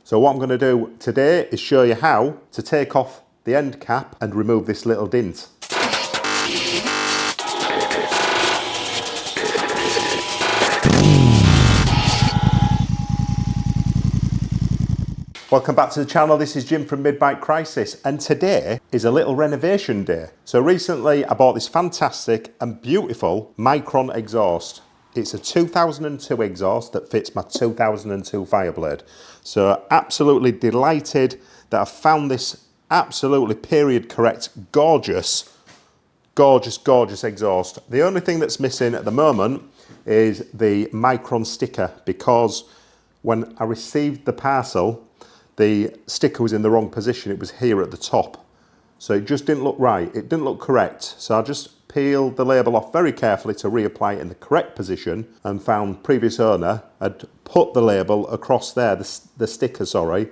So what I'm going to do today is show you how to take off the end cap and remove this little dent. Welcome back to the channel. This is Jim from Mid-Bike Crisis, and today is a little renovation day. So recently I bought this fantastic and beautiful Micron exhaust. It's a 2002 exhaust that fits my 2002 Fireblade. So absolutely delighted that I've found this absolutely period correct, gorgeous exhaust. The only thing that's missing at the moment is the Micron sticker, because when I received the parcel, the sticker was in the wrong position. It was here at the top. So it just didn't look right. It didn't look correct. So I just peeled the label off very carefully to reapply it in the correct position, and found previous owner had put the label across there, the sticker, sorry,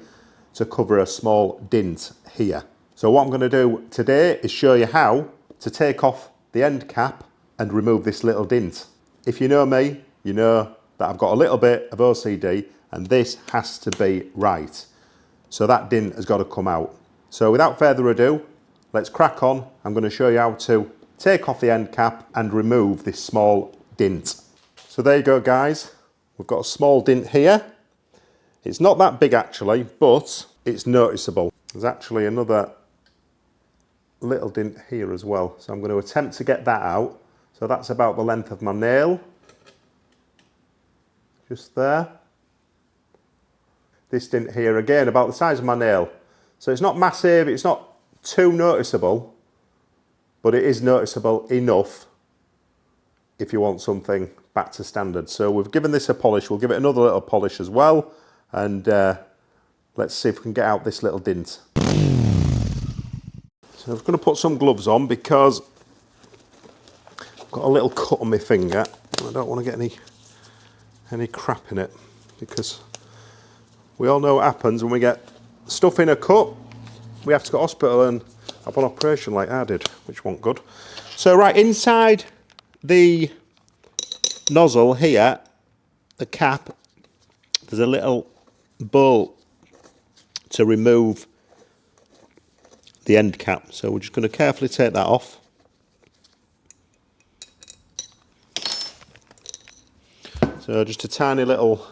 to cover a small dent here. So what I'm going to do today is show you how to take off the end cap and remove this little dent. If you know me, you know that I've got a little bit of OCD and this has to be right. So that dent has got to come out. So without further ado, let's crack on. I'm going to show you how to take off the end cap and remove this small dent. So there you go, guys. We've got a small dent here. It's not that big actually, but it's noticeable. There's actually another little dent here as well. So I'm going to attempt to get that out. So that's about the length of my nail. Just there. This dent here, again, about the size of my nail. So it's not massive, it's not too noticeable, but it is noticeable enough if you want something back to standard. So we've given this a polish, we'll give it another little polish as well, and let's see if we can get out this little dent. So I'm going to put some gloves on because I've got a little cut on my finger. I don't want to get any crap in it, because we all know what happens when we get stuff in a cut. We have to go to hospital and have an operation like I did, which wasn't good. So right inside the nozzle here, the cap, there's a little bolt to remove the end cap. So we're just going to carefully take that off. So just a tiny little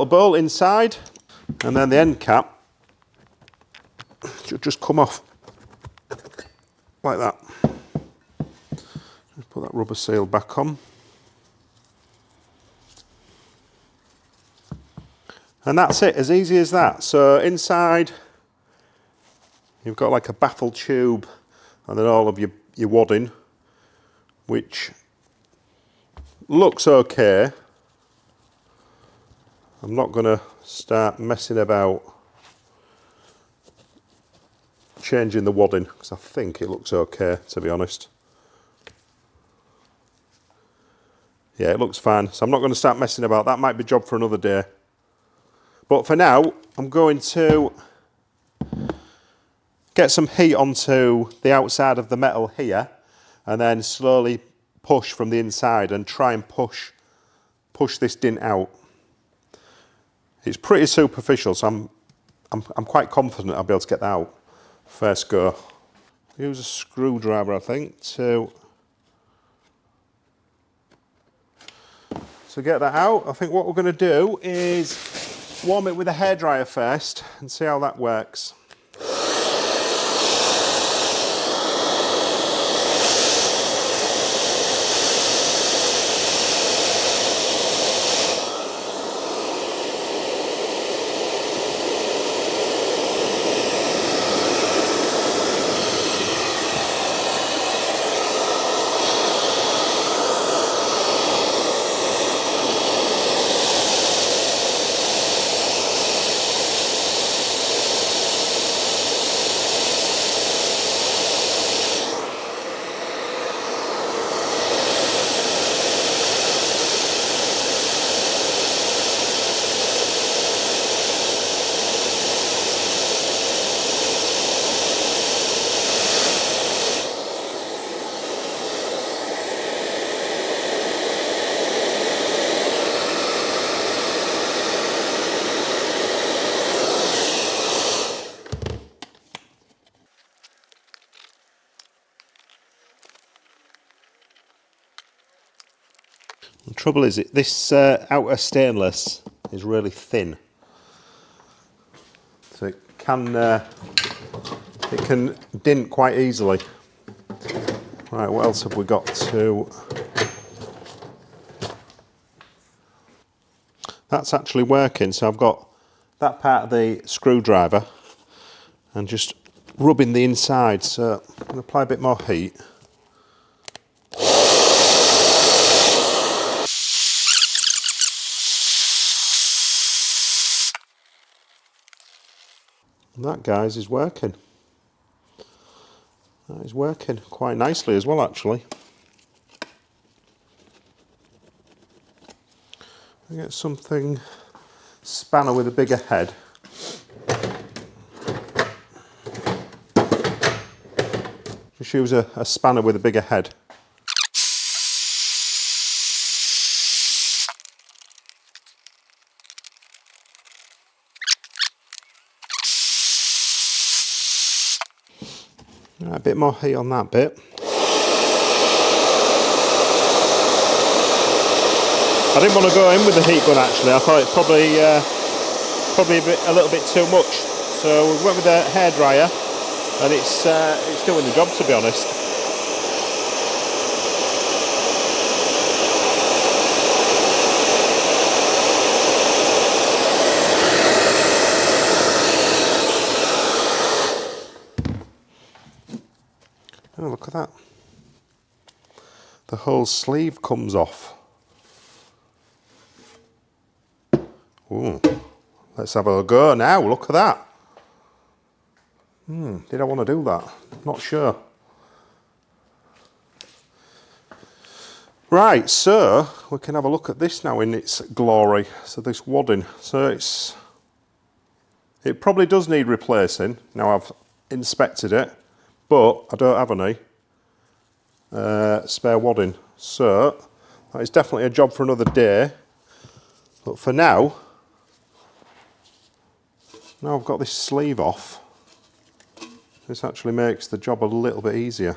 bolt inside, and then the end cap should just come off like that. Just put that rubber seal back on. And that's it, as easy as that. So inside you've got like a baffle tube and then all of your wadding, which looks okay. I'm not going to start messing about changing the wadding because I think it looks okay, to be honest. Yeah, it looks fine, so I'm not going to start messing about. That might be a job for another day. But for now, I'm going to get some heat onto the outside of the metal here, and then slowly push from the inside and try and push this dent out. It's pretty superficial, so I'm quite confident I'll be able to get that out first go. Use a screwdriver, I think, to get that out. I think what we're going to do is warm it with a hairdryer first and see how that works. trouble is, this outer stainless is really thin, so it can dent quite easily. Right, what else have we got to? That's actually working, so I've got that part of the screwdriver and just rubbing the inside, so I'm going to apply a bit more heat. And that, guys, is working. That is working quite nicely as well, actually. I get something, spanner with a bigger head. Just use a spanner with a bigger head. Right, a bit more heat on that bit. I didn't want to go in with the heat gun actually. I thought it probably a little bit too much. So we went with a hairdryer, and it's doing the job, to be honest. Oh, look at that. The whole sleeve comes off. Ooh, let's have a go now. Look at that. Did I want to do that? Not sure. Right, so we can have a look at this now in its glory. So this wadding. So it probably does need replacing. Now I've inspected it, but I don't have any spare wadding. So that is definitely a job for another day. But for now I've got this sleeve off, this actually makes the job a little bit easier.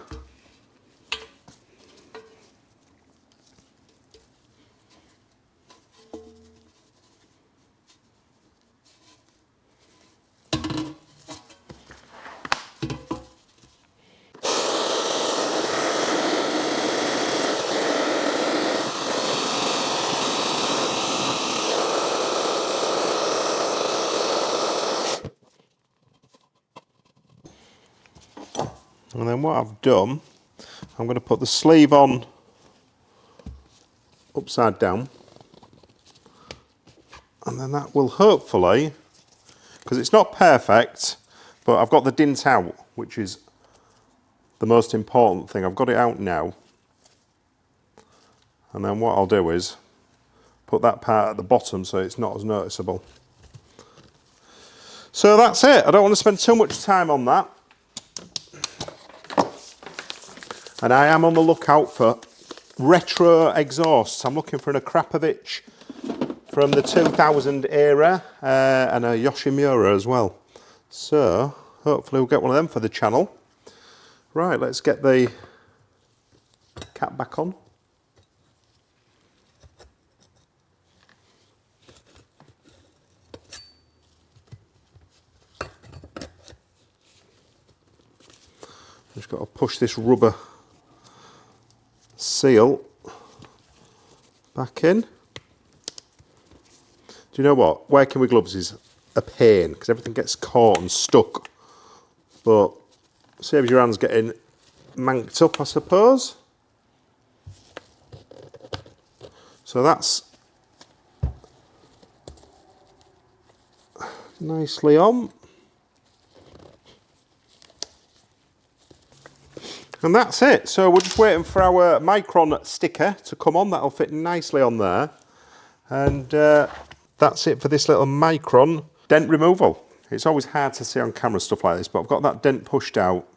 And then what I've done, I'm going to put the sleeve on upside down, and then that will hopefully, because it's not perfect, but I've got the dent out, which is the most important thing. I've got it out now, and then what I'll do is put that part at the bottom so it's not as noticeable. So that's it. I don't want to spend too much time on that. And I am on the lookout for retro exhausts. I'm looking for an Akrapovic from the 2000 era and a Yoshimura as well. So hopefully we'll get one of them for the channel. Right, let's get the cap back on. Just got to push this rubber seal back in. Do you know what? Working with gloves is a pain because everything gets caught and stuck, but saves your hands getting manked up, I suppose. So that's nicely on. And that's it. So we're just waiting for our Micron sticker to come on. That'll fit nicely on there. And that's it for this little Micron dent removal. It's always hard to see on camera stuff like this, but I've got that dent pushed out,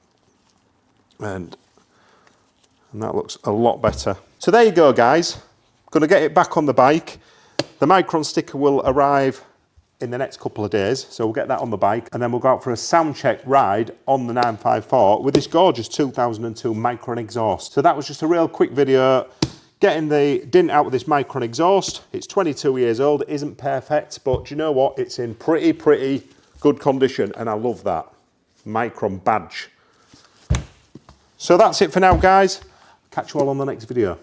and that looks a lot better. So there you go, guys. Gonna get it back on the bike. The Micron sticker will arrive in the next couple of days, so we'll get that on the bike, and then we'll go out for a sound check ride on the 954 with this gorgeous 2002 Micron exhaust. So that was just a real quick video getting the dint out with this Micron exhaust. It's 22 years old, it isn't perfect, but do you know what? It's in pretty good condition, and I love that. Micron badge. So that's it for now, guys. Catch you all on the next video.